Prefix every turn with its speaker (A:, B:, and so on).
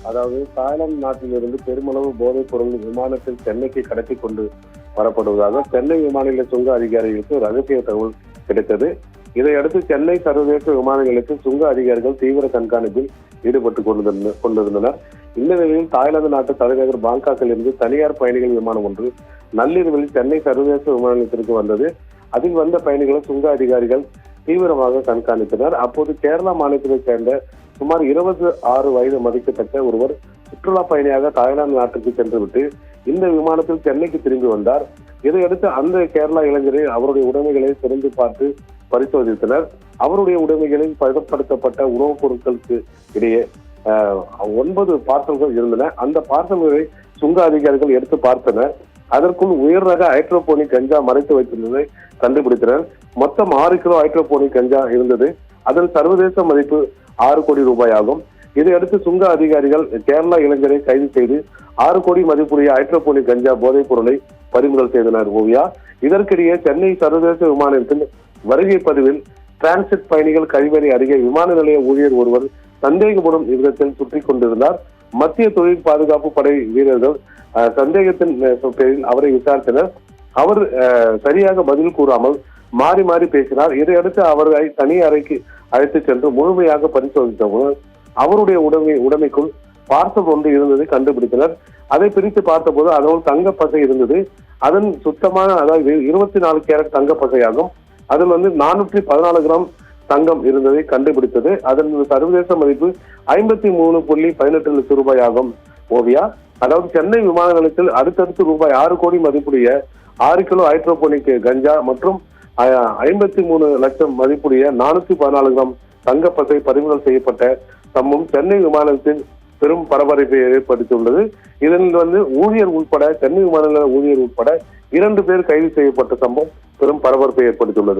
A: அதாவது தாய்லாந்து நாட்டிலிருந்து பெருமளவு போதைப் பொருள் விமானத்தில் சென்னைக்கு கடத்தி கொண்டு வரப்படுவதாக சென்னை விமான நிலைய சுங்க அதிகாரிகளுக்கு ரகசிய தகவல் கிடைத்தது. இதையடுத்து சென்னை சர்வதேச விமான நிலையத்தில் சுங்க அதிகாரிகள் தீவிர கண்காணிப்பில் ஈடுபட்டு கொண்டிருந்தனர். இந்த நிலையில் தாய்லாந்து நாட்டு தலைநகர் பாங்காக்கில் இருந்து தனியார் பயணிகள் விமானம் ஒன்று நள்ளிரவில் சென்னை சர்வதேச விமான நிலையத்திற்கு வந்தது. அதில் வந்த பயணிகளை சுங்க அதிகாரிகள் தீவிரமாக கண்காணித்தனர். அப்போது கேரளா மாநிலத்தைச் சேர்ந்த சுமார் 26 வயது மதிக்கத்தக்க ஒருவர் சுற்றுலா பயணியாக தாய்லாந்து நாட்டுக்கு சென்றுவிட்டு இந்த விமானத்தில் சென்னைக்கு திரும்பி வந்தார். இதையடுத்து அந்த கேரளா இளைஞரை அவருடைய உடைமைகளை திறந்து பார்த்து பரிசோதித்தனர். அவருடைய உடைமைகளில் பதப்படுத்தப்பட்ட உணவுப் பொருட்களுக்கு இடையே 9 பார்சல்கள் இருந்தன. அந்த பார்சல்களை சுங்க அதிகாரிகள் எடுத்து பார்த்தனர். அதற்குள் உயர் ரக ஹைட்ரோபோனிக் கஞ்சா மறைத்து வைத்திருந்ததை கண்டுபிடித்தனர். மொத்தம் 6 கிலோ ஹைட்ரோபோனிக் கஞ்சா இருந்தது. அதன் சர்வதேச மதிப்பு 6 கோடி ரூபாய் ஆகும். இதையடுத்து சுங்க அதிகாரிகள் கேரளா இளைஞரை கைது செய்து 6 கோடி மதிப்புடைய ஹைட்ரோபோனிக் கஞ்சா போதைப் பொருளை பறிமுதல் செய்தனர். ஓவியா, இதற்கிடையே சென்னை சர்வதேச விமான நிலையத்தில் வருகை பதிவில் டிரான்சிட் பயணிகள் கழிவறை அருகே விமான நிலைய ஊழியர் ஒருவர் சந்தேகப்படும் விதத்தில் சுற்றிக் கொண்டிருந்தார். மத்திய தொழில் பாதுகாப்பு படை வீரர்கள் சந்தேகத்தின் பேரில் அவரை விசாரித்தனர். அவர் சரியாக பதில் கூறாமல் மாறி மாறி பேசினார். இதையடுத்து அவரை தனி அறைக்கு அழைத்து சென்று முழுமையாக பரிசோதித்தபோது அவருடைய உடைமைக்குள் பார்சல் ஒன்று இருந்ததை கண்டுபிடித்தனர். அதை பிரித்து பார்த்தபோது அதோடு தங்கப்பசை இருந்தது. அதன் சுத்தமான, அதாவது 24 கேரட் தங்கப்பசையாகும். அதில் 414 கிராம் தங்கம் இருந்ததை கண்டுபிடித்தது. அதன் சர்வதேச மதிப்பு 53.18 லட்சம் ரூபாய் ஆகும். ஓவியா, அதாவது சென்னை விமான நிலையத்தில் அடுத்தடுத்து ரூபாய் 6 கோடி மதிப்புடைய 6 கிலோ ஹைட்ரோபோனிக் கஞ்சா மற்றும் 53 லட்சம் மதிப்புடைய 414 கிராம் தங்கப்பசை பறிமுதல் செய்யப்பட்ட சம்பவம் சென்னை விமான நிலையத்தில் பெரும் பரபரப்பை ஏற்படுத்தியுள்ளது. இதில் ஊழியர் உட்பட சென்னை விமான நிலைய ஊழியர் உட்பட 2 பேர் கைது செய்யப்பட்ட சம்பவம் பெரும் பரபரப்பை ஏற்படுத்தியுள்ளது.